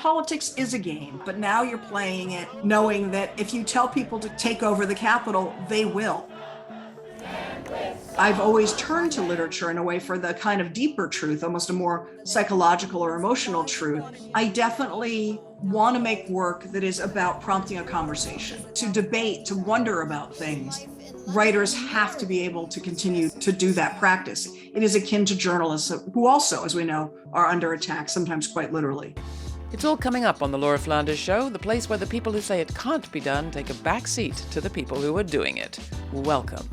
politics is a game, but now you're playing it knowing that if you tell people to take over the Capitol, they will. I've always turned to literature in a way for the kind of deeper truth, almost a more psychological or emotional truth. I definitely want to make work that is about prompting a conversation, to debate, to wonder about things. Writers have to be able to continue to do that practice. It is akin to journalists who also, as we know, are under attack, sometimes quite literally. It's all coming up on The Laura Flanders Show, the place where the people who say it can't be done take a back seat to the people who are doing it. Welcome.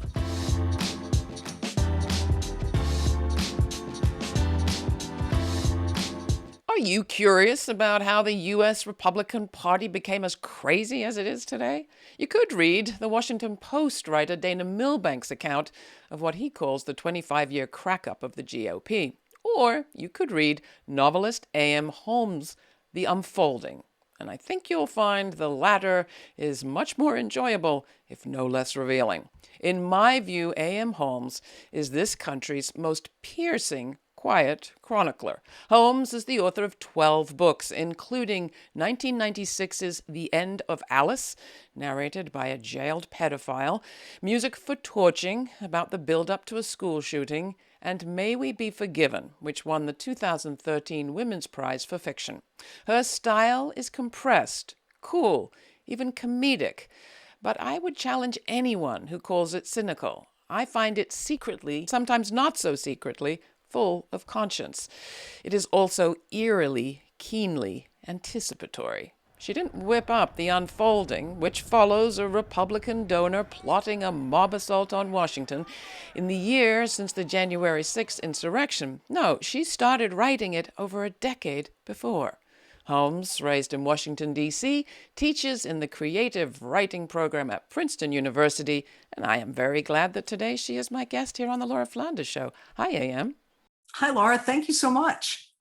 Are you curious about how the U.S. Republican Party became as crazy as it is today? You could read the Washington Post writer Dana Milbank's account of what he calls the 25-year crack-up of the GOP. Or you could read novelist A.M. Holmes' The Unfolding. And I think you'll find the latter is much more enjoyable, if no less revealing. In my view, A.M. Holmes is this country's most piercing quiet chronicler. Holmes is the author of 12 books, including 1996's The End of Alice, narrated by a jailed pedophile, Music for Torching, about the build-up to a school shooting, and May We Be Forgiven, which won the 2013 Women's Prize for Fiction. Her style is compressed, cool, even comedic, but I would challenge anyone who calls it cynical. I find it secretly, sometimes not so secretly, full of conscience. It is also eerily, keenly anticipatory. She didn't whip up The Unfolding, which follows a Republican donor plotting a mob assault on Washington in the year since the January 6th insurrection. No, she started writing it over a decade before. Holmes, raised in Washington, D.C., teaches in the creative writing program at Princeton University, and I am very glad that today she is my guest here on The Laura Flanders Show. Hi, A.M. Hi, Laura. Thank you so much.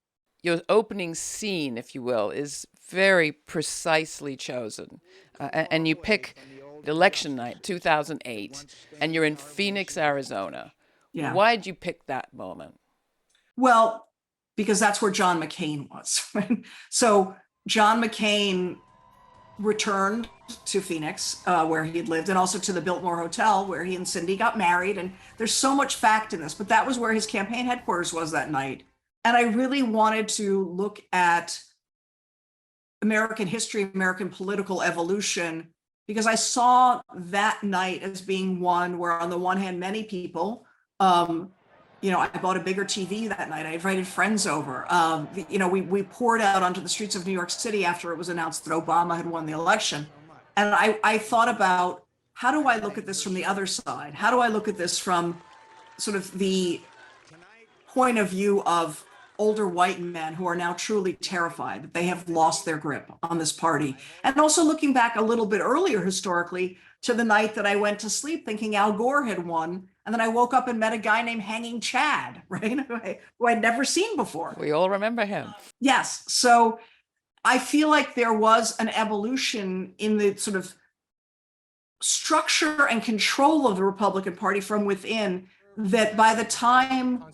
Your opening scene, if you will, is very precisely chosen. And you pick election night, 2008, and you're in Phoenix, Arizona. Yeah. Why'd you pick that moment? Well, because that's where John McCain was. Right? So John McCain returned to Phoenix, where he had lived, and also to the Biltmore Hotel, where he and Cindy got married. And there's so much fact in this, but that was where his campaign headquarters was that night. And I really wanted to look at American history, American political evolution, because I saw that night as being one where, on the one hand, many people, I bought a bigger TV that night. I invited friends over. We poured out onto the streets of New York City after it was announced that Obama had won the election. And I thought about, how do I look at this from the other side? How do I look at this from sort of the point of view of older white men who are now truly terrified that they have lost their grip on this party? And also looking back a little bit earlier historically to the night that I went to sleep thinking Al Gore had won. And then I woke up and met a guy named Hanging Chad, right? Who I'd never seen before. We all remember him. Yes. So I feel like there was an evolution in the sort of structure and control of the Republican Party from within, that by the time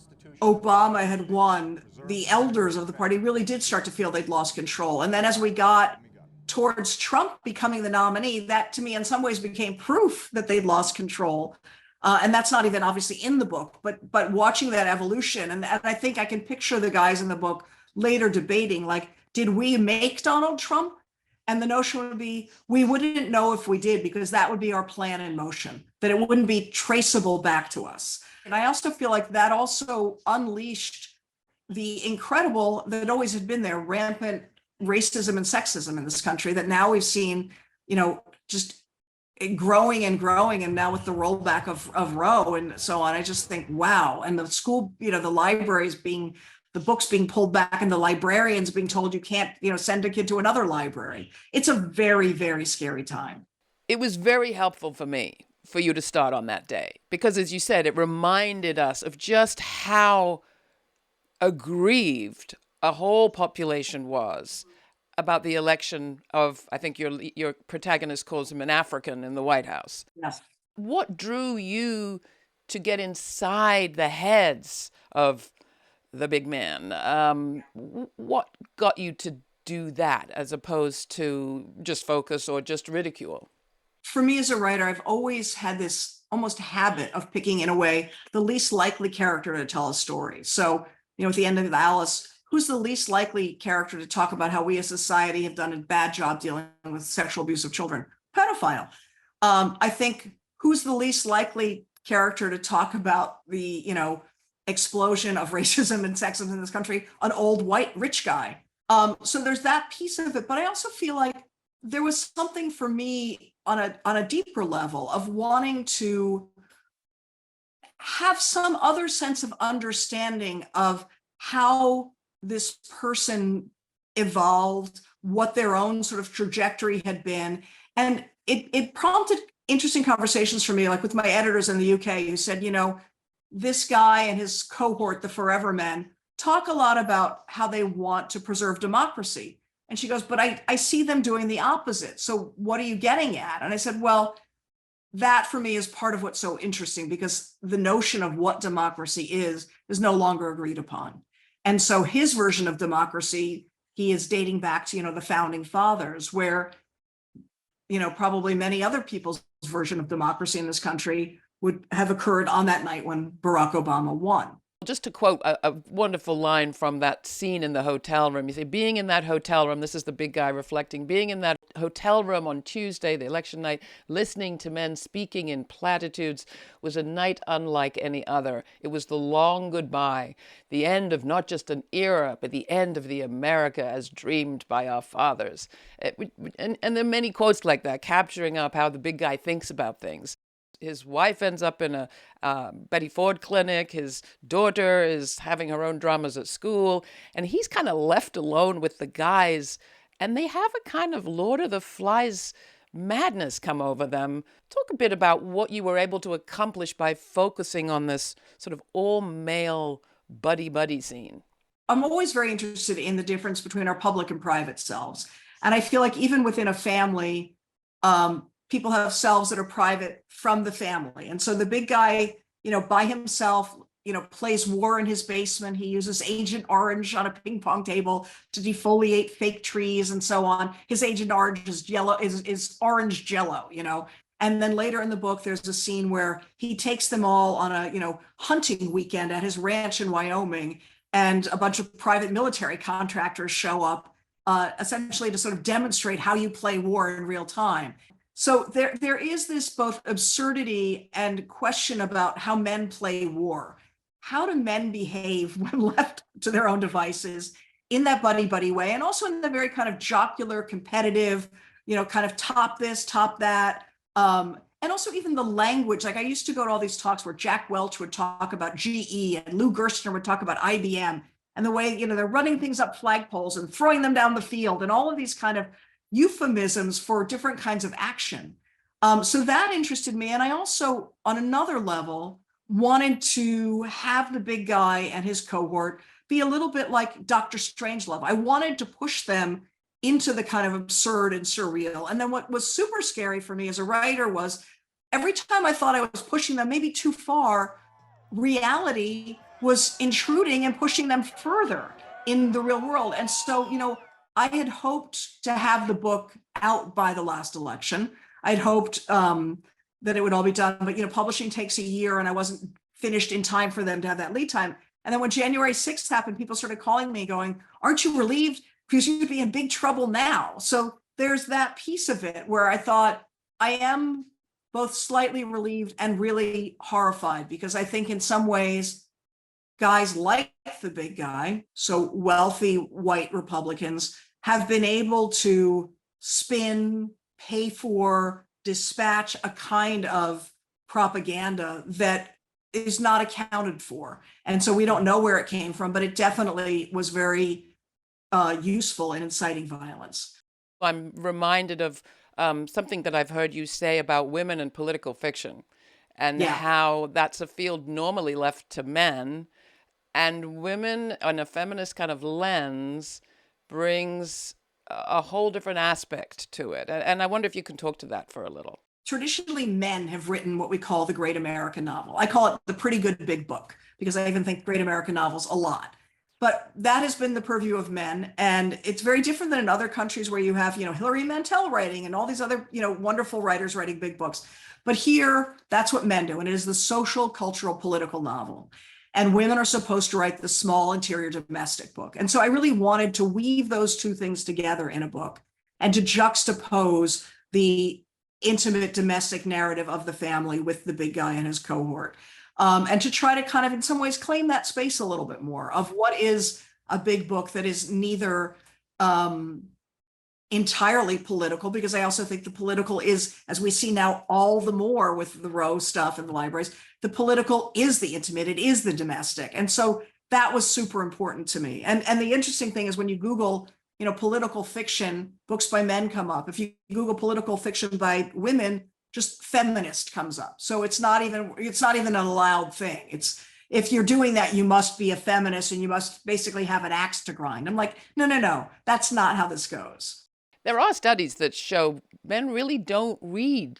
Obama had won, the elders of the party really did start to feel they'd lost control. And then as we got towards Trump becoming the nominee, that to me in some ways became proof that they'd lost control. And that's not even obviously in the book, but watching that evolution. And I think I can picture the guys in the book later debating, like, did we make Donald Trump? And the notion would be, we wouldn't know if we did, because that would be our plan in motion, that it wouldn't be traceable back to us. And I also feel like that also unleashed the incredible, that always had been there, rampant racism and sexism in this country that now we've seen, just growing and growing. And now with the rollback of Roe and so on, I just think, wow. And the school, the libraries the books being pulled back, and the librarians being told you can't, send a kid to another library. It's a very, very scary time. It was very helpful for me for you to start on that day, because as you said, it reminded us of just how aggrieved a whole population was about the election of, I think your protagonist calls him an African in the White House. Yes. What drew you to get inside the heads of the big man? What got you to do that as opposed to just focus or just ridicule? For me as a writer, I've always had this almost habit of picking, in a way, the least likely character to tell a story. So, at the end of Alice, who's the least likely character to talk about how we as society have done a bad job dealing with sexual abuse of children? Pedophile. I think, who's the least likely character to talk about the, explosion of racism and sexism in this country? An old white rich guy. So there's that piece of it, but I also feel like there was something for me on a deeper level of wanting to have some other sense of understanding of how this person evolved, what their own sort of trajectory had been. And it prompted interesting conversations for me, like with my editors in the UK, who said, this guy and his cohort, the Forever Men, talk a lot about how they want to preserve democracy. And she goes, but I see them doing the opposite. So what are you getting at? And I said, well, that for me is part of what's so interesting, because the notion of what democracy is no longer agreed upon. And so his version of democracy, he is dating back to, the founding fathers, where, probably many other people's version of democracy in this country would have occurred on that night when Barack Obama won. Just to quote a wonderful line from that scene in the hotel room, you say, being in that hotel room, this is the big guy reflecting, being in that hotel room on Tuesday, the election night, listening to men speaking in platitudes was a night unlike any other. It was the long goodbye, the end of not just an era, but the end of the America as dreamed by our fathers. And there are many quotes like that, capturing up how the big guy thinks about things. His wife ends up in a Betty Ford clinic. His daughter is having her own dramas at school. And he's kind of left alone with the guys. And they have a kind of Lord of the Flies madness come over them. Talk a bit about what you were able to accomplish by focusing on this sort of all-male buddy-buddy scene. I'm always very interested in the difference between our public and private selves. And I feel like even within a family, people have selves that are private from the family. And so the big guy, by himself, plays war in his basement. He uses Agent Orange on a ping pong table to defoliate fake trees and so on. His Agent Orange is is orange jello, And then later in the book, there's a scene where he takes them all on a, hunting weekend at his ranch in Wyoming, and a bunch of private military contractors show up, essentially to sort of demonstrate how you play war in real time. So there is this both absurdity and question about how men play war. How do men behave when left to their own devices in that buddy-buddy way, and also in the very kind of jocular, competitive, kind of top this, top that. And also even the language. Like, I used to go to all these talks where Jack Welch would talk about GE and Lou Gerstner would talk about IBM, and the way, they're running things up flagpoles and throwing them down the field, and all of these kind of euphemisms for different kinds of action. So that interested me. And I also, on another level, wanted to have the big guy and his cohort be a little bit like Dr. Strangelove. I wanted to push them into the kind of absurd and surreal. And then what was super scary for me as a writer was every time I thought I was pushing them maybe too far, reality was intruding and pushing them further in the real world. And so, I had hoped to have the book out by the last election. I'd hoped that it would all be done, but publishing takes a year, and I wasn't finished in time for them to have that lead time. And then when January 6th happened, people started calling me going, aren't you relieved? Because you'd be in big trouble now. So there's that piece of it where I thought, I am both slightly relieved and really horrified, because I think in some ways, guys like the big guy, so wealthy white Republicans, have been able to spin, pay for, dispatch a kind of propaganda that is not accounted for. And so we don't know where it came from, but it definitely was very useful in inciting violence. I'm reminded of something that I've heard you say about women and political fiction, and how that's a field normally left to men. And women on a feminist kind of lens brings a whole different aspect to it. And I wonder if you can talk to that for a little. Traditionally, men have written what we call the great American novel. I call it the pretty good big book, because I even think great American novels a lot. But that has been the purview of men. And it's very different than in other countries where you have, Hilary Mantel writing and all these other, wonderful writers writing big books. But here, that's what men do. And it is the social, cultural, political novel. And women are supposed to write the small interior domestic book. And so I really wanted to weave those two things together in a book and to juxtapose the intimate domestic narrative of the family with the big guy and his cohort. And to try to kind of, in some ways, claim that space a little bit more of what is a big book that is neither entirely political, because I also think the political is, as we see now all the more with the Roe stuff in the libraries, the political is the intimate, it is the domestic. And so that was super important to me. And the interesting thing is when you Google, political fiction, books by men come up. If you Google political fiction by women, just feminist comes up. So it's not even an allowed thing. It's, if you're doing that, you must be a feminist and you must basically have an axe to grind. I'm like, no, that's not how this goes. There are studies that show men really don't read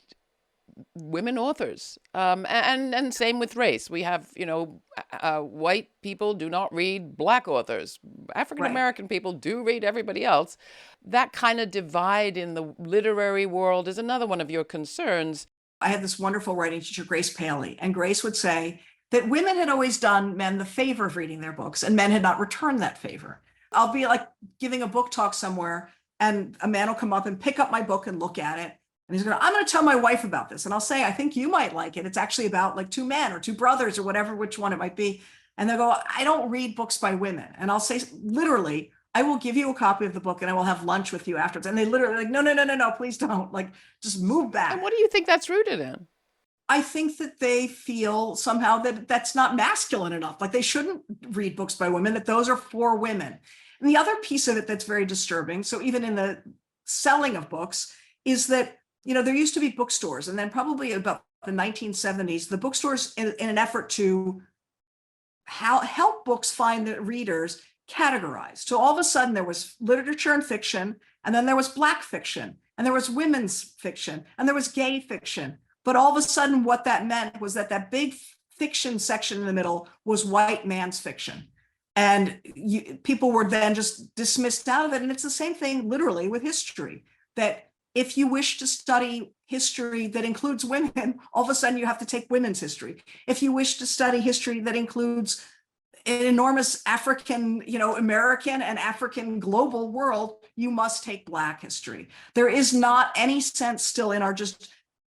women authors, and same with race. We have, white people do not read black authors. African American people do read everybody else. That kind of divide in the literary world is another one of your concerns. I had this wonderful writing teacher, Grace Paley, and Grace would say that women had always done men the favor of reading their books, and men had not returned that favor. I'll be like giving a book talk somewhere, and a man will come up and pick up my book and look at it. And he's I'm going to tell my wife about this. And I'll say, I think you might like it. It's actually about like two men or two brothers or whatever, which one it might be. And they'll go, I don't read books by women. And I'll say, literally, I will give you a copy of the book and I will have lunch with you afterwards. And they literally like, no, please don't. Like, just move back. And what do you think that's rooted in? I think that they feel somehow that that's not masculine enough. Like they shouldn't read books by women, that those are for women. And the other piece of it that's very disturbing, so even in the selling of books, is that there used to be bookstores, and then probably about the 1970s, the bookstores, in an effort to help books find the readers, categorized. So all of a sudden there was literature and fiction, and then there was Black fiction, and there was women's fiction, and there was gay fiction. But all of a sudden what that meant was that big fiction section in the middle was white man's fiction. And people were then just dismissed out of it. And it's the same thing literally with history, that if you wish to study history that includes women, all of a sudden you have to take women's history. If you wish to study history that includes an enormous African, American and African global world, you must take Black history. There is not any sense still in our just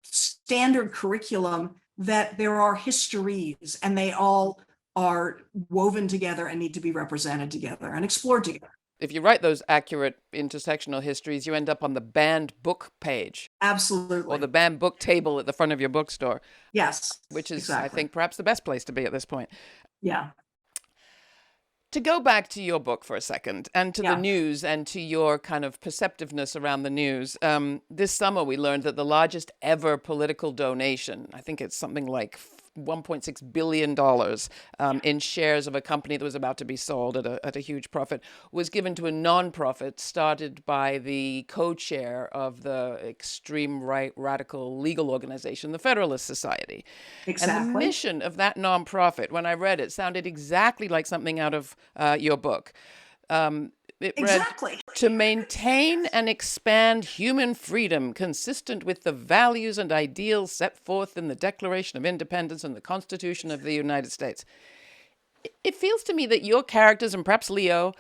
standard curriculum that there are histories and they all are woven together and need to be represented together and explored together. If you write those accurate intersectional histories, you end up on the banned book page. Absolutely. Or the banned book table at the front of your bookstore. Yes. Which is, exactly. I think, perhaps the best place to be at this point. Yeah. To go back to your book for a second, and to the news, and to your kind of perceptiveness around the news, this summer we learned that the largest ever political donation, I think it's something like $1.6 billion in shares of a company that was about to be sold at a huge profit, was given to a nonprofit started by the co-chair of the extreme right radical legal organization, the Federalist Society. Exactly. And the mission of that nonprofit, when I read it, sounded exactly like something out of your book. It exactly. read, to maintain and expand human freedom consistent with the values and ideals set forth in the Declaration of Independence and the Constitution of the United States. It feels to me that your characters, and perhaps Leo,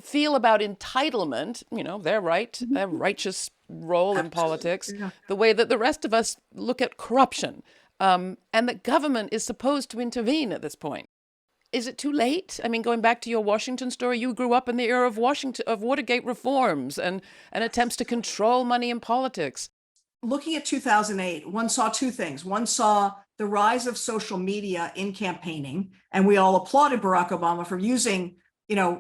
feel about entitlement, their right, their righteous role in politics, the way that the rest of us look at corruption, and that government is supposed to intervene at this point. Is it too late? I mean, going back to your Washington story, you grew up in the era of Watergate reforms and attempts to control money in politics. Looking at 2008, one saw two things. One saw the rise of social media in campaigning, and we all applauded Barack Obama for using,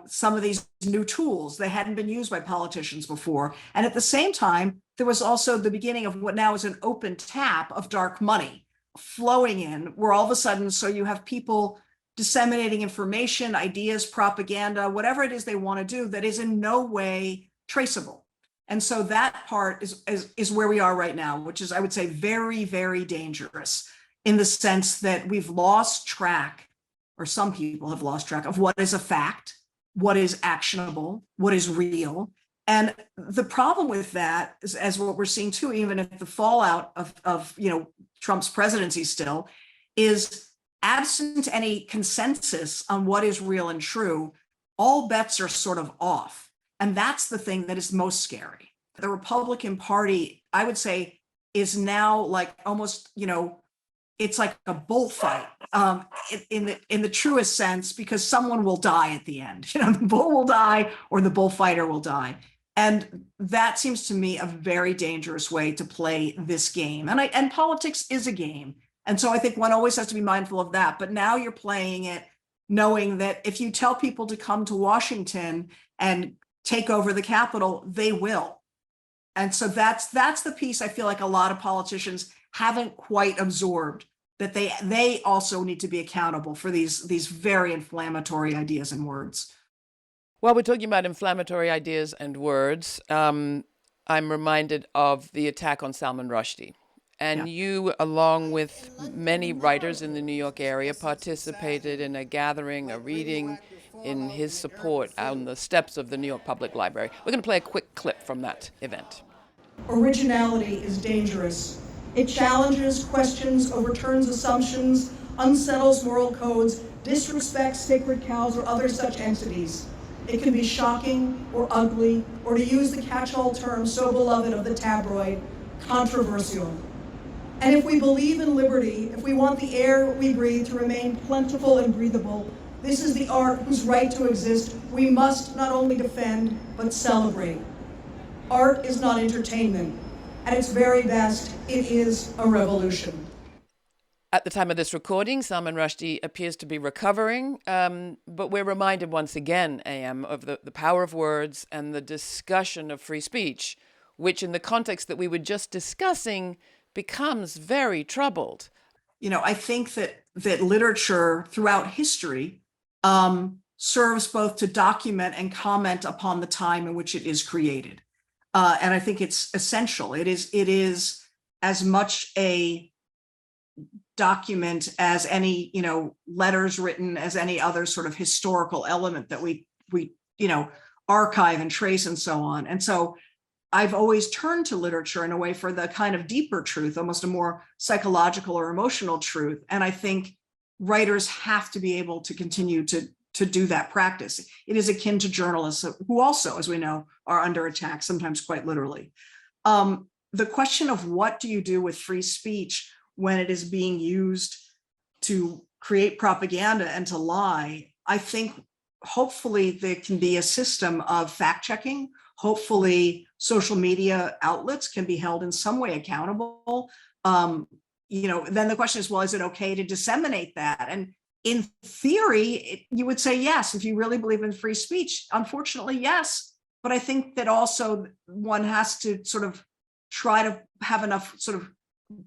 some of these new tools that hadn't been used by politicians before. And at the same time, there was also the beginning of what now is an open tap of dark money flowing in, where all of a sudden, so you have people disseminating information, ideas, propaganda, whatever it is they want to do that is in no way traceable. And so that part is where we are right now, which is, I would say, very, very dangerous in the sense that we've lost track or some people have lost track of what is a fact, what is actionable, what is real. And the problem with that is, as what we're seeing too, even if the fallout of Trump's presidency still, is absent any consensus on what is real and true, all bets are sort of off. And that's the thing that is most scary. The Republican Party, I would say, is now like almost, it's like a bullfight in the truest sense, because someone will die at the end. The bull will die or the bullfighter will die. And that seems to me a very dangerous way to play this game. And politics is a game. And so I think one always has to be mindful of that. But now you're playing it knowing that if you tell people to come to Washington and take over the Capitol, they will. And so that's the piece I feel like a lot of politicians haven't quite absorbed, that they also need to be accountable for these very inflammatory ideas and words. Well, we're talking about inflammatory ideas and words. I'm reminded of the attack on Salman Rushdie. And you, along with many writers in the New York area, participated in a gathering, a reading in his support on the steps of the New York Public Library. We're going to play a quick clip from that event. Originality is dangerous. It challenges, questions, overturns assumptions, unsettles moral codes, disrespects sacred cows or other such entities. It can be shocking or ugly, or to use the catch-all term so beloved of the tabloid, controversial. And if we believe in liberty, if we want the air we breathe to remain plentiful and breathable, this is the art whose right to exist we must not only defend, but celebrate. Art is not entertainment. At its very best, it is a revolution. At the time of this recording, Salman Rushdie appears to be recovering, but we're reminded once again, AM, of the power of words and the discussion of free speech, which in the context that we were just discussing becomes very troubled. I think that literature throughout history serves both to document and comment upon the time in which it is created. And I think it's essential. It is as much a document as any, letters written, as any other sort of historical element that we archive and trace and so on. And so I've always turned to literature in a way for the kind of deeper truth, almost a more psychological or emotional truth. And I think writers have to be able to continue to do that practice. It is akin to journalists who also, as we know, are under attack, sometimes quite literally. The question of what do you do with free speech when it is being used to create propaganda and to lie, I think hopefully there can be a system of fact checking. Hopefully social media outlets can be held in some way accountable. Then the question is, well, is it okay to disseminate that? And in theory, you would say yes, if you really believe in free speech. Unfortunately, yes. But I think that also one has to sort of try to have enough sort of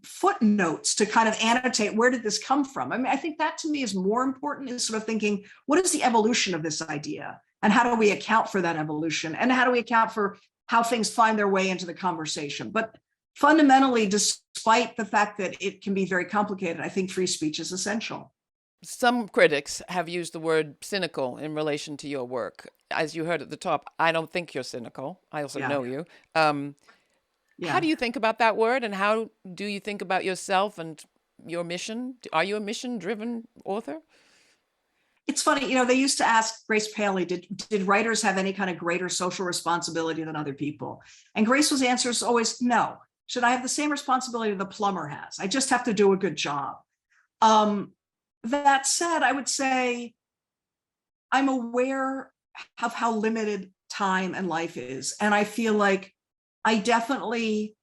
footnotes to kind of annotate, where did this come from? I mean, I think that to me is more important, is sort of thinking, what is the evolution of this idea? And how do we account for that evolution? And how do we account for how things find their way into the conversation? But fundamentally, despite the fact that it can be very complicated, I think free speech is essential. Some critics have used the word cynical in relation to your work. As you heard at the top, I don't think you're cynical. I also know you. How do you think about that word, and how do you think about yourself and your mission? Are you a mission-driven author? It's funny, they used to ask Grace Paley, did writers have any kind of greater social responsibility than other people? And Grace's answer is always no. Should I have the same responsibility the plumber has? I just have to do a good job. That said, I would say I'm aware of how limited time and life is. And I feel like I definitely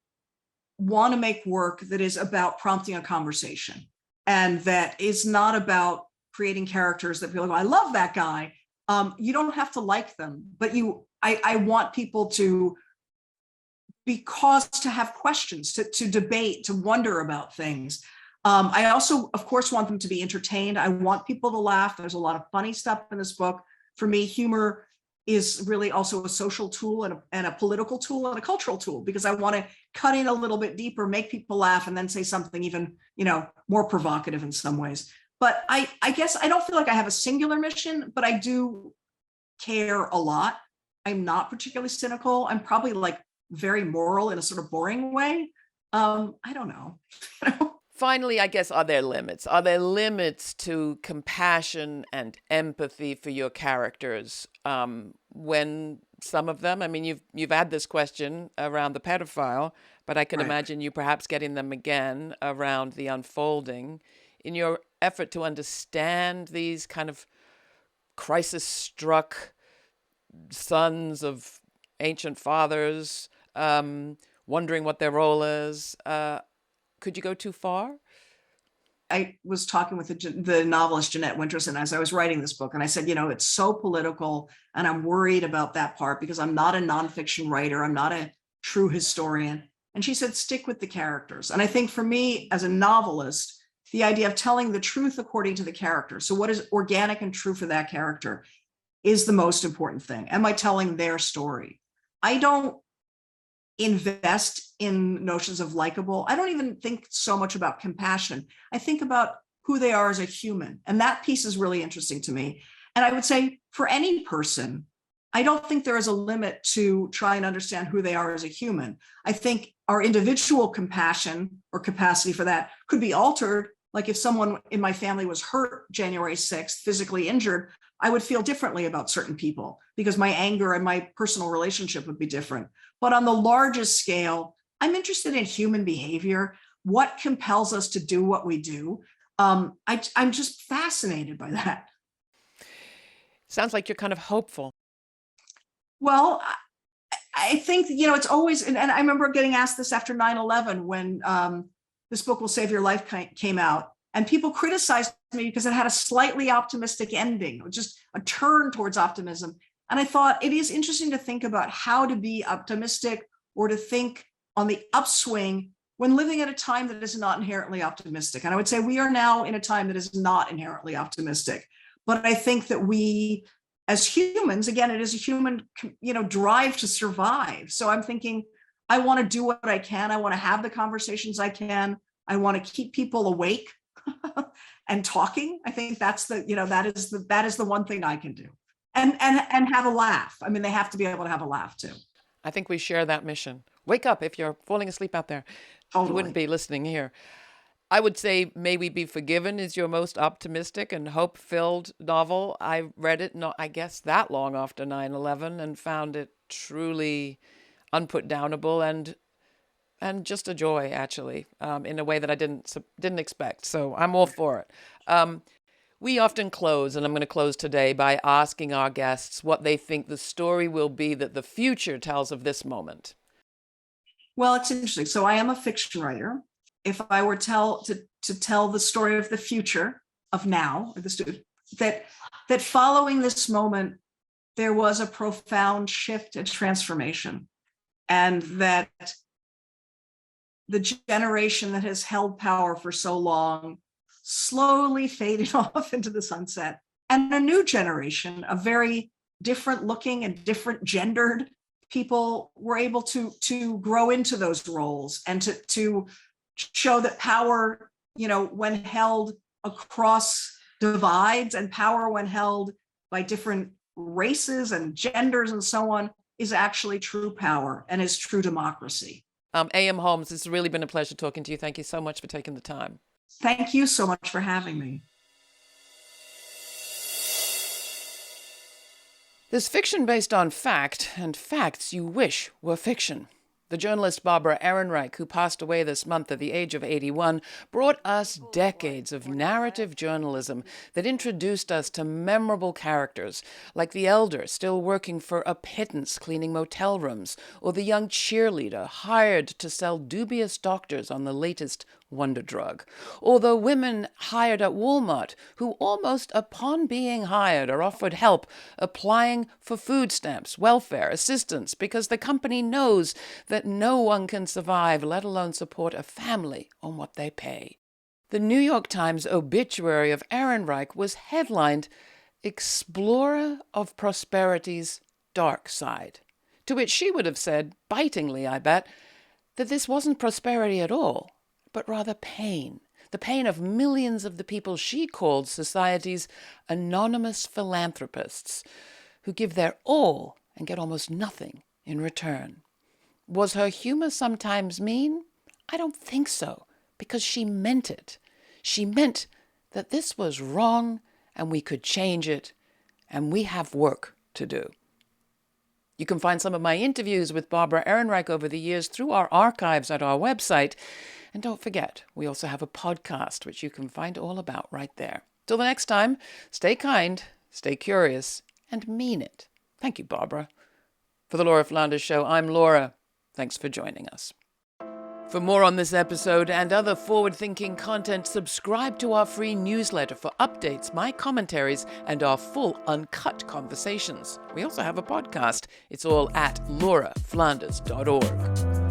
want to make work that is about prompting a conversation, and that is not about creating characters that people go, I love that guy. You don't have to like them, but I want people to be caused to have questions, to debate, to wonder about things. I also, of course, want them to be entertained. I want people to laugh. There's a lot of funny stuff in this book. For me, humor is really also a social tool and a political tool and a cultural tool, because I want to cut in a little bit deeper, make people laugh, and then say something even, more provocative in some ways. But I guess I don't feel like I have a singular mission, but I do care a lot. I'm not particularly cynical. I'm probably like very moral in a sort of boring way. I don't know. Finally, I guess, are there limits? Are there limits to compassion and empathy for your characters? When some of them, I mean, you've had this question around the pedophile, but I can Right. imagine you perhaps getting them again around the unfolding. In your effort to understand these kind of crisis-struck sons of ancient fathers, wondering what their role is, could you go too far? I was talking with the novelist Jeanette Winterson as I was writing this book, and I said, it's so political, and I'm worried about that part because I'm not a nonfiction writer. I'm not a true historian. And she said, stick with the characters. And I think for me as a novelist, the idea of telling the truth according to the character. So what is organic and true for that character is the most important thing. Am I telling their story? I don't invest in notions of likable. I don't even think so much about compassion. I think about who they are as a human. And that piece is really interesting to me. And I would say for any person, I don't think there is a limit to try and understand who they are as a human. I think our individual compassion or capacity for that could be altered. Like if someone in my family was hurt January 6th, physically injured, I would feel differently about certain people because my anger and my personal relationship would be different. But on the largest scale, I'm interested in human behavior, what compels us to do what we do. I'm just fascinated by that. Sounds like you're kind of hopeful. Well, I think, it's always, and I remember getting asked this after 9/11 when This Book Will Save Your Life came out. And people criticized me because it had a slightly optimistic ending, just a turn towards optimism. And I thought it is interesting to think about how to be optimistic or to think on the upswing when living at a time that is not inherently optimistic. And I would say we are now in a time that is not inherently optimistic. But I think that we, as humans, again, it is a human, drive to survive. So I'm thinking, I want to do what I can. I want to have the conversations I can. I want to keep people awake and talking. I think that's that is the one thing I can do. And have a laugh. I mean, they have to be able to have a laugh too. I think we share that mission. Wake up if you're falling asleep out there. Totally. You wouldn't be listening here. I would say May We Be Forgiven is your most optimistic and hope-filled novel. I read it not, I guess, that long after 9/11 and found it truly unputdownable and just a joy, actually, in a way that I didn't expect. So I'm all for it. We often close, and I'm going to close today, by asking our guests what they think the story will be that the future tells of this moment. Well, it's interesting. So I am a fiction writer. If I were to tell the story of the future of now, that following this moment, there was a profound shift and transformation, and that the generation that has held power for so long slowly faded off into the sunset, and a new generation of very different looking and different gendered people were able to grow into those roles and to show that power, when held across divides, and power when held by different races and genders and so on, is actually true power and is true democracy. A.M. Holmes, it's really been a pleasure talking to you. Thank you so much for taking the time. Thank you so much for having me. There's fiction based on fact, and facts you wish were fiction. The journalist Barbara Ehrenreich, who passed away this month at the age of 81, brought us decades of narrative journalism that introduced us to memorable characters, like the elder still working for a pittance cleaning motel rooms, or the young cheerleader hired to sell dubious doctors on the latest wonder drug, or the women hired at Walmart who almost upon being hired are offered help applying for food stamps, welfare, assistance, because the company knows that no one can survive, let alone support a family, on what they pay. The New York Times obituary of Ehrenreich was headlined, "Explorer of Prosperity's Dark Side," to which she would have said, bitingly I bet, that this wasn't prosperity at all, but rather pain, the pain of millions of the people she called society's anonymous philanthropists, who give their all and get almost nothing in return. Was her humor sometimes mean? I don't think so, because she meant it. She meant that this was wrong and we could change it, and we have work to do. You can find some of my interviews with Barbara Ehrenreich over the years through our archives at our website. And don't forget, we also have a podcast, which you can find all about right there. Till the next time, stay kind, stay curious, and mean it. Thank you, Barbara. For the Laura Flanders Show, I'm Laura. Thanks for joining us. For more on this episode and other forward-thinking content, subscribe to our free newsletter for updates, my commentaries, and our full uncut conversations. We also have a podcast. It's all at lauraflanders.org.